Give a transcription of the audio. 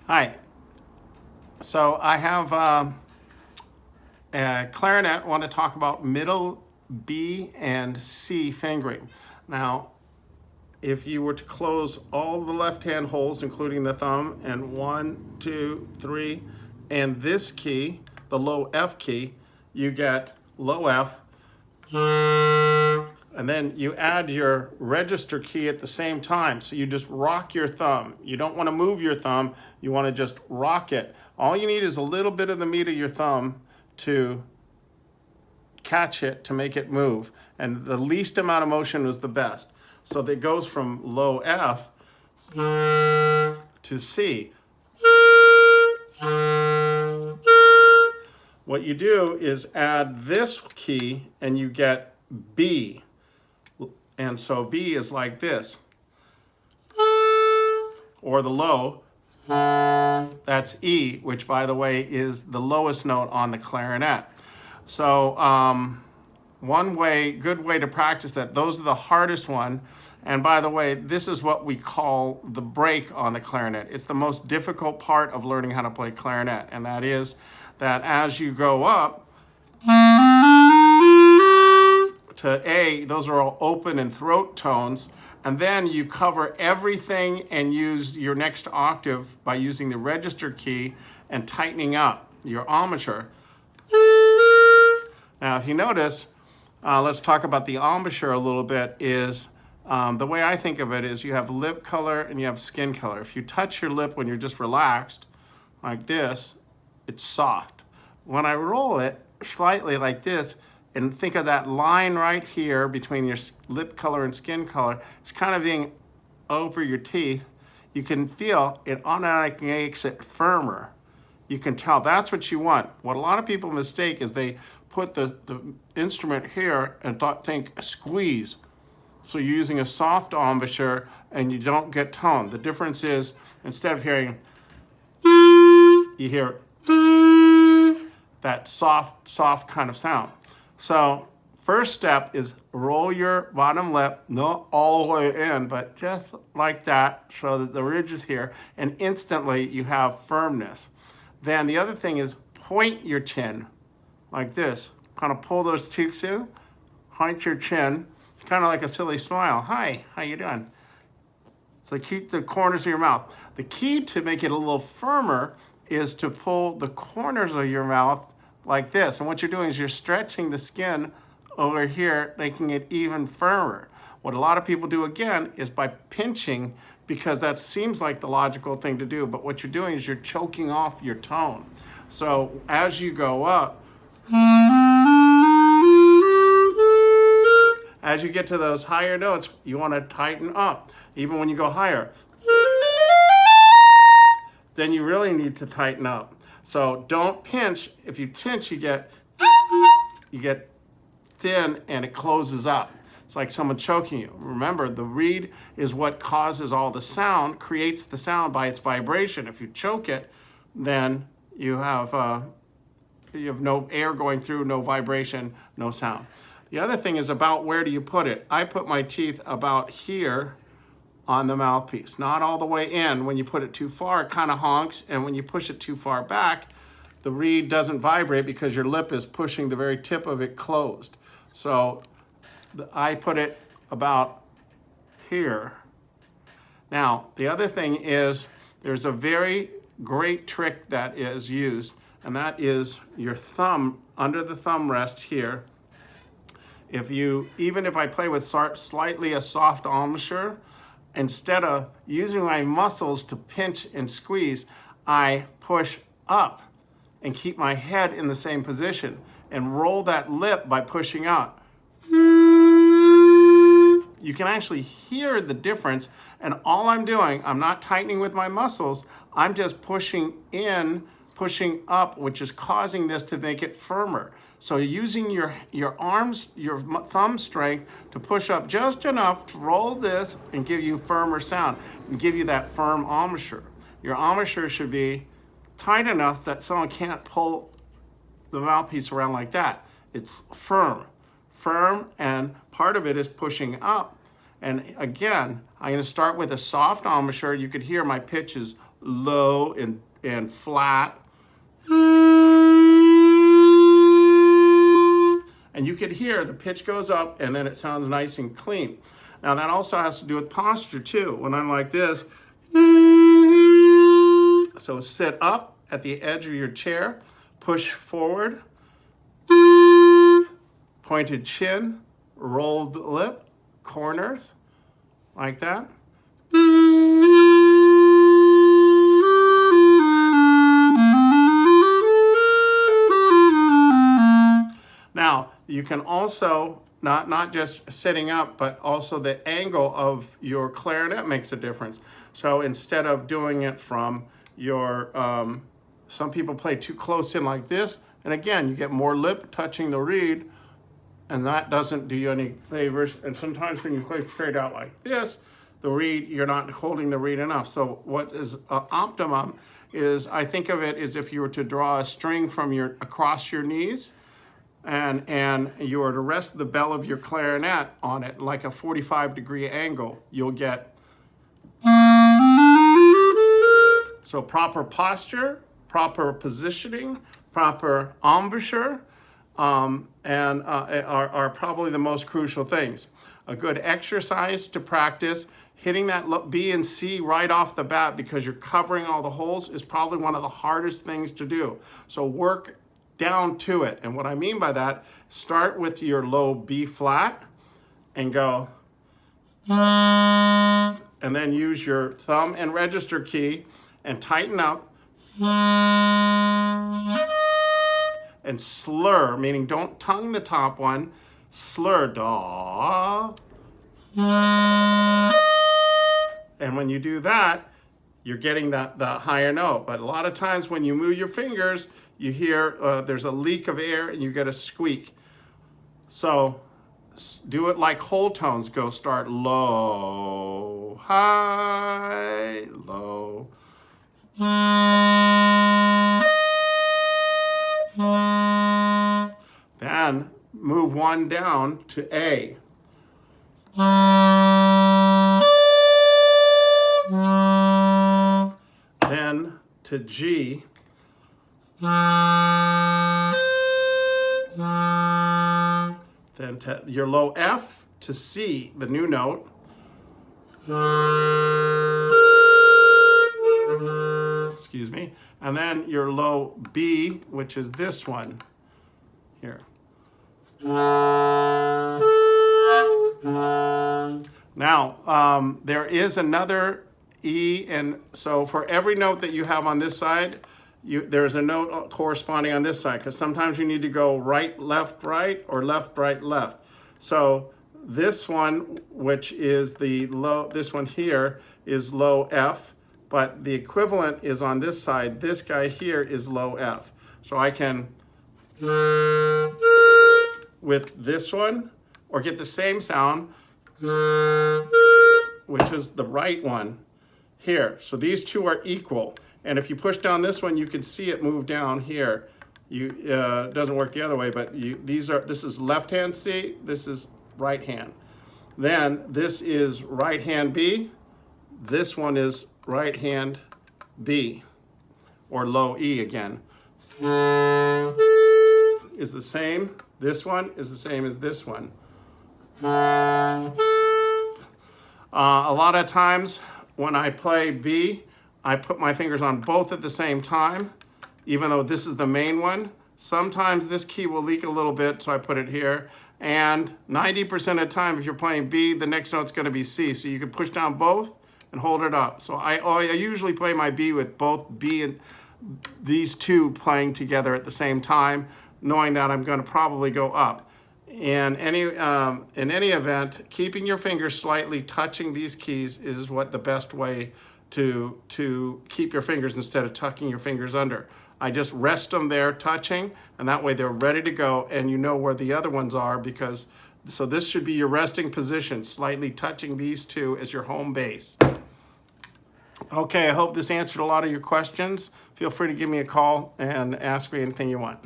Hi. So I have a clarinet. I want to talk about middle B and C fingering. Now, if you were to close all the left-hand holes, including the thumb, and 1, 2, 3, and this key, the low F key, you get low F, and then you add your register key at the same time. So you just rock your thumb. You don't want to move your thumb. You want to just rock it. All you need is a little bit of the meat of your thumb to catch it, to make it move. And the least amount of motion is the best. So that goes from low F to C. What you do is add this key and you get B. And so B is like this. Or the low, that's E, which by the way is the lowest note on the clarinet. So good way to practice that, those are the hardest one. And by the way, this is what we call the break on the clarinet. It's the most difficult part of learning how to play clarinet. And that is that as you go up to A, those are all open and throat tones. And then you cover everything and use your next octave by using the register key and tightening up your embouchure. Now, if you notice, let's talk about the embouchure a little bit, is the way I think of it is you have lip color and you have skin color. If you touch your lip when you're just relaxed, like this, it's soft. When I roll it slightly like this, and think of that line right here between your lip color and skin color, it's kind of being over your teeth. You can feel it automatically makes it firmer. You can tell that's what you want. What a lot of people mistake is they put the instrument here and think squeeze. So you're using a soft embouchure and you don't get tone. The difference is instead of hearing, you hear that soft kind of sound. So first step is roll your bottom lip, not all the way in, but just like that so that the ridge is here, and instantly you have firmness. Then the other thing is point your chin like this. Kind of pull those cheeks in, point your chin. It's kind of like a silly smile. Hi, how you doing? So keep the corners of your mouth. The key to make it a little firmer is to pull the corners of your mouth like this. And what you're doing is you're stretching the skin over here, making it even firmer. What a lot of people do again is by pinching, because that seems like the logical thing to do, but what you're doing is you're choking off your tone. So as you go up, as you get to those higher notes, you want to tighten up. Even when you go higher, then you really need to tighten up. So don't pinch. If you pinch, you get thin and it closes up. It's like someone choking you. Remember, the reed is what causes all the sound, creates the sound by its vibration. If you choke it, then you have no air going through, no vibration, no sound. The other thing is about where do you put it. I put my teeth about here on the mouthpiece, not all the way in. When you put it too far, it kind of honks, and when you push it too far back, the reed doesn't vibrate because your lip is pushing the very tip of it closed. So I put it about here. Now, the other thing is there's a very great trick that is used, and that is your thumb under the thumb rest here. Even if I play with slightly a soft embouchure, instead of using my muscles to pinch and squeeze, I push up and keep my head in the same position and roll that lip by pushing out. You can actually hear the difference, and all I'm doing, I'm not tightening with my muscles, I'm just pushing in, pushing up, which is causing this to make it firmer. So using your arms, your thumb strength to push up just enough to roll this and give you firmer sound and give you that firm embouchure. Your embouchure should be tight enough that someone can't pull the mouthpiece around like that. It's firm, and part of it is pushing up. And again, I'm going to start with a soft embouchure. You could hear my pitch is low and flat. And you could hear the pitch goes up and then it sounds nice and clean. Now that also has to do with posture too. When I'm like this, so sit up at the edge of your chair, push forward, pointed chin, rolled lip, corners, like that. Now, you can also, not just sitting up, but also the angle of your clarinet makes a difference. So instead of doing it from your, some people play too close in like this, and again, you get more lip touching the reed, and that doesn't do you any favors. And sometimes when you play straight out like this, the reed, you're not holding the reed enough. So what is optimum is, I think of it as if you were to draw a string from across your knees, and you were to rest the bell of your clarinet on it like a 45-degree angle, you'll get. So proper posture, proper positioning, proper embouchure, are probably the most crucial things. A good exercise to practice, hitting that B and C right off the bat because you're covering all the holes is probably one of the hardest things to do. So work down to it. And what I mean by that, start with your low B flat and go, and then use your thumb and register key and tighten up and slur, meaning don't tongue the top one, slur, da. And when you do that, you're getting the higher note. But a lot of times when you move your fingers, you hear there's a leak of air and you get a squeak. So do it like whole tones. Go start low, high, low. Then move one down to A. Then to G. Then to your low F to C, the new note. Excuse me. And then your low B, which is this one here. Now, there is another E, and so for every note that you have on this side, there's a note corresponding on this side, because sometimes you need to go right, right, or left, right, left. So this one, which is the low, this one here is low F, but the equivalent is on this side. This guy here is low F. So I can, with this one, or get the same sound, which is the right one here. So these two are equal. And if you push down this one, you can see it move down here. It doesn't work the other way, but this is left hand C, this is right hand. Then this is right hand B, this one is right hand B, or low E again. Is the same. This one is the same as this one. A lot of times when I play B, I put my fingers on both at the same time, even though this is the main one. Sometimes this key will leak a little bit, so I put it here. And 90% of the time, if you're playing B, the next note's gonna be C. So you can push down both and hold it up. So I usually play my B with both B and these two playing together at the same time, knowing that I'm gonna probably go up. In any event, keeping your fingers slightly touching these keys is what the best way to keep your fingers instead of tucking your fingers under. I just rest them there touching, and that way they're ready to go, and you know where the other ones are, because so this should be your resting position, slightly touching these two as your home base. Okay, I hope this answered a lot of your questions. Feel free to give me a call and ask me anything you want.